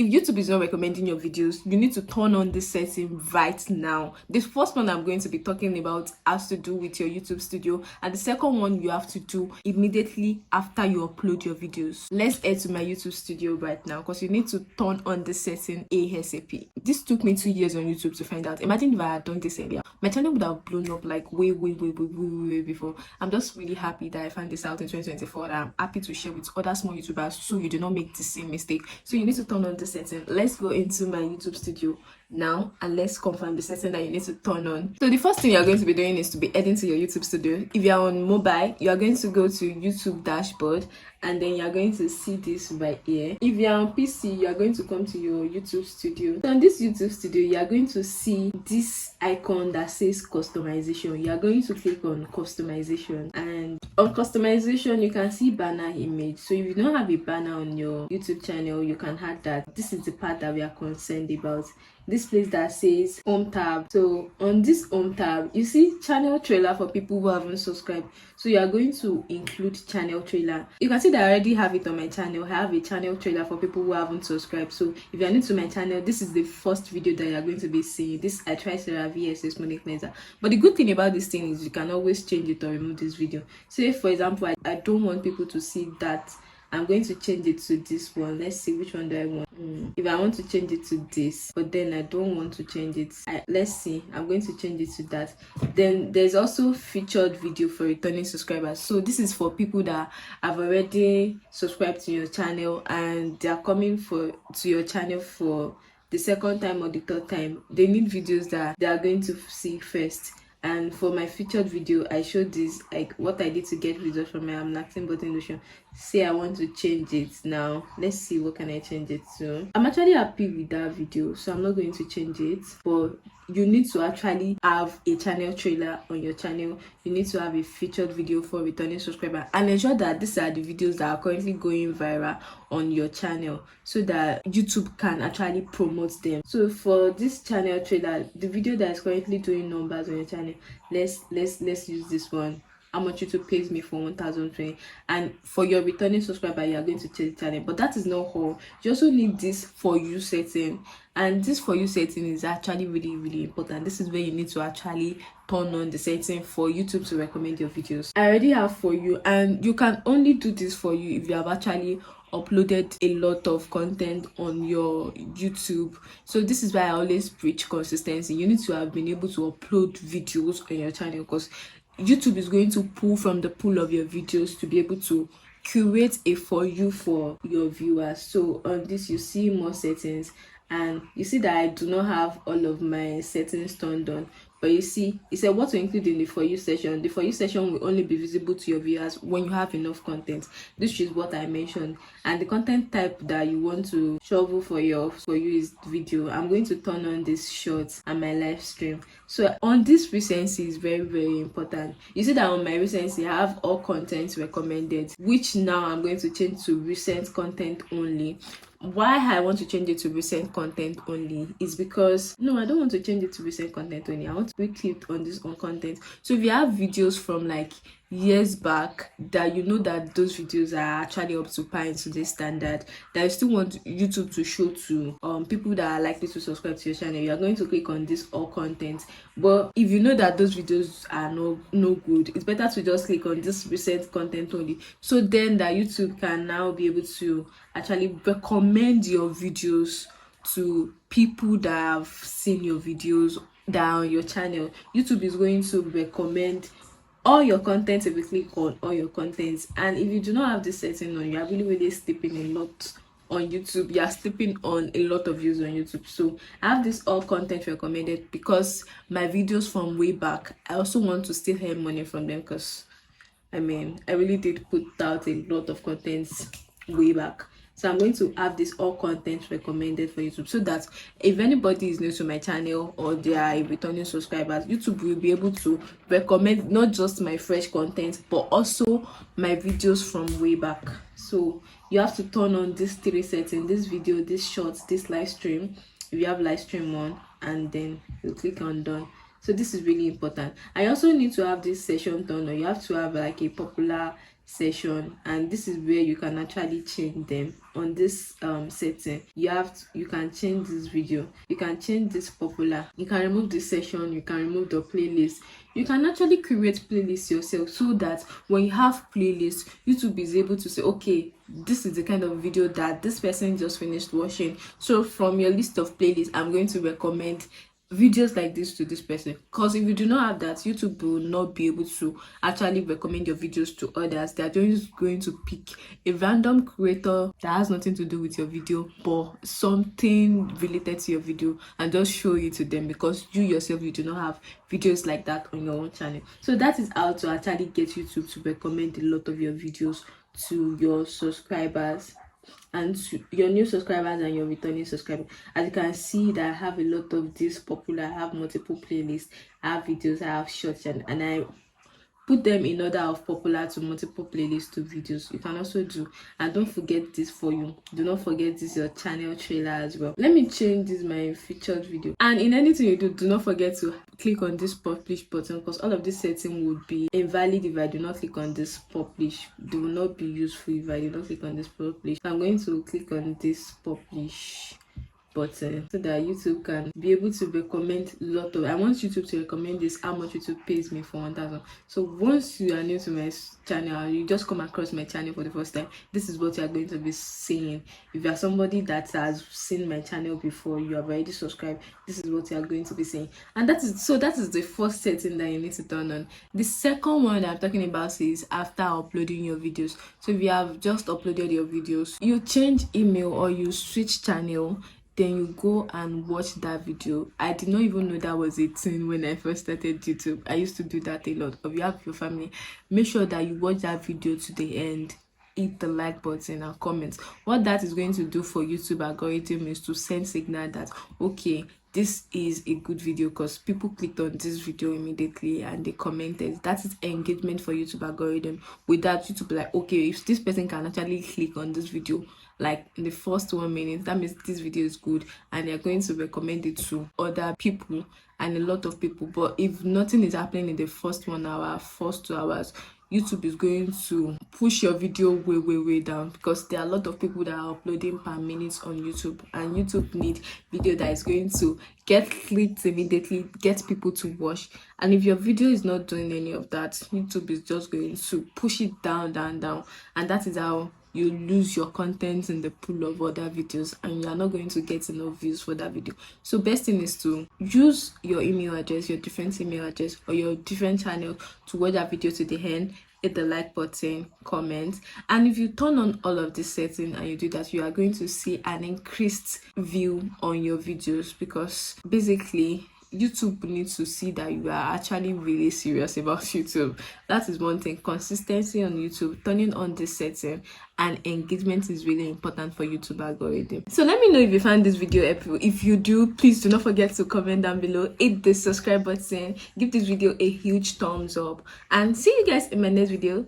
if YouTube is not recommending your videos, you need to turn on this setting right now. This first one I'm going to be talking about has to do with your YouTube studio, and the second one you have to do immediately after you upload your videos. Let's head to my YouTube studio right now, because you need to turn on this setting ASAP. This took me 2 years on YouTube to find out. Imagine if I had done this earlier, my channel would have blown up like way before. I'm just really happy that I found this out in 2024, and I'm happy to share with other small YouTubers so you do not make the same mistake. So you need to turn on the setting. Let's go into my YouTube studio now and let's confirm the setting that you need to turn on. So the first thing you're going to be doing is to be heading to your YouTube studio. If you're on mobile, you're going to go to YouTube dashboard, and then you're going to see this right here. If you're on PC, you're going to come to your YouTube studio. So on this YouTube studio, you're going to see this icon that says customization. You're going to click on customization, and on customization you can see banner image. So if you don't have a banner on your YouTube channel, you can add that. This is the part that we are concerned about. This place that says home tab. So on this home tab, you see channel trailer for people who haven't subscribed. So you are going to include channel trailer. You can see that I already have it on my channel. I have a channel trailer for people who haven't subscribed. So if you are new to my channel, this is the first video that you are going to be seeing. This I tried Sarah VSS money cleanser. But the good thing about this thing is you can always change it or remove this video. So if, for example, I don't want people to see that, I'm going to change it to this one. Let's see, which one do I want? If I want to change it to this, but then I don't want to change it, let's see, I'm going to change it to that. Then there's also featured video for returning subscribers. So this is for people that have already subscribed to your channel and they are coming to your channel for the second time or the third time. They need videos that they are going to see first. And for my featured video, I showed this, like what I did to get results from my acting button lotion. Say I want to change it now. Let's see, what can I change it to? I'm actually happy with that video, so I'm not going to change it. But you need to actually have a channel trailer on your channel. You need to have a featured video for returning subscriber, and ensure that these are the videos that are currently going viral on your channel, so that YouTube can actually promote them. So for this channel trailer, the video that is currently doing numbers on your channel, let's use this one. How much YouTube pays me for 1,020, and for your returning subscriber, you are going to change the channel. But that is not all. You also need this for you setting, and this for you setting is actually really important. This is where you need to actually turn on the setting for YouTube to recommend your videos. I already have for you, and you can only do this for you if you have actually uploaded a lot of content on your YouTube. So this is why I always preach consistency. You need to have been able to upload videos on your channel, because YouTube is going to pull from the pool of your videos to be able to curate a for you for your viewers. So on this, you see more settings, and you see that I do not have all of my settings turned on. But you see, it said what to include in the For You section. The For You section will only be visible to your viewers when you have enough content. This is what I mentioned. And the content type that you want to shovel for you is video. I'm going to turn on this shorts and my live stream. So on this recency is very important. You see that on my recency, I have all content recommended, which now I'm going to change to recent content only. Why I want to change it to recent content only is because no, I don't want to change it to recent content only. I want to be clicked on this on content. So if you have videos from like years back that you know that those videos are actually up to par into this standard, that you still want YouTube to show to people that are likely to subscribe to your channel, you are going to click on this all content. But if you know that those videos are no good, it's better to just click on this recent content only, so then that YouTube can now be able to actually recommend your videos to people that have seen your videos that are on your channel. YouTube is going to recommend all your content if you click on all your contents. And if you do not have this setting on, you are really sleeping a lot on YouTube. You are sleeping on a lot of views on YouTube. So I have this all content recommended because my videos from way back, I also want to still earn money from them, because I really did put out a lot of contents way back. So I'm going to have this all content recommended for YouTube, so that if anybody is new to my channel or they are returning subscribers, YouTube will be able to recommend not just my fresh content but also my videos from way back. So you have to turn on these three settings: this video, this shorts, this live stream, if you have live stream on, and then you click on done. So this is really important. I also need to have this session turned on. You have to have like a popular session, and this is where you can actually change them. On this setting, you can change this video, you can change this popular, you can remove this session, you can remove the playlist. You can actually create playlists yourself, so that when you have playlists, YouTube is able to say, okay, this is the kind of video that this person just finished watching, so from your list of playlists, I'm going to recommend videos like this to this person. Because if you do not have that, YouTube will not be able to actually recommend your videos to others. They are just going to pick a random creator that has nothing to do with your video, but something related to your video, and just show it to them, because you yourself, you do not have videos like that on your own channel. So that is how to actually get YouTube to recommend a lot of your videos to your subscribers, and to your new subscribers and your returning subscribers. As you can see, that I have a lot of this popular, I have multiple playlists, I have videos, I have shorts, and I put them in order of popular to multiple playlists to videos. You can also do, and don't forget this for you, do not forget this your channel trailer as well. Let me change this my featured video, and in anything you do not forget to click on this publish button, because all of this setting would be invalid if I do not click on this publish. They will not be useful if I do not click on this publish. So I'm going to click on this publish button, so that YouTube can be able to recommend a lot of, I want YouTube to recommend this, how much YouTube pays me for 1,000. So once you are new to my channel, you just come across my channel for the first time, this is what you are going to be seeing. If you are somebody that has seen my channel before, you have already subscribed, this is what you are going to be seeing. And that is the first setting that you need to turn on. The second one that I'm talking about is after uploading your videos. So if you have just uploaded your videos, you change email or you switch channel, then you go and watch that video. I did not even know that was a thing when I first started YouTube. I used to do that a lot. If you have your family, make sure that you watch that video to the end, hit the like button and comment. What that is going to do for YouTube algorithm is to send signal that, okay, this is a good video, because people clicked on this video immediately and they commented. That is engagement for YouTube algorithm. With that, YouTube like, okay, if this person can actually click on this video like in the first 1 minute, that means this video is good, and they're going to recommend it to other people and a lot of people. But if nothing is happening in the first 1 hour, first 2 hours, YouTube is going to push your video way down, because there are a lot of people that are uploading per minute on YouTube, and YouTube need video that is going to get clicked immediately, get people to watch. And if your video is not doing any of that, YouTube is just going to push it down, and that is how you lose your content in the pool of other videos, and you are not going to get enough views for that video. So best thing is to use your email address, your different email address, or your different channel to watch that video to the end, hit the like button, comment. And if you turn on all of this setting and you do that, you are going to see an increased view on your videos, because basically YouTube needs to see that you are actually really serious about YouTube. That is one thing. Consistency on YouTube, turning on this setting, and engagement is really important for YouTube algorithm. So let me know if you found this video helpful. If you do, please do not forget to comment down below, hit the subscribe button, give this video a huge thumbs up, and see you guys in my next video.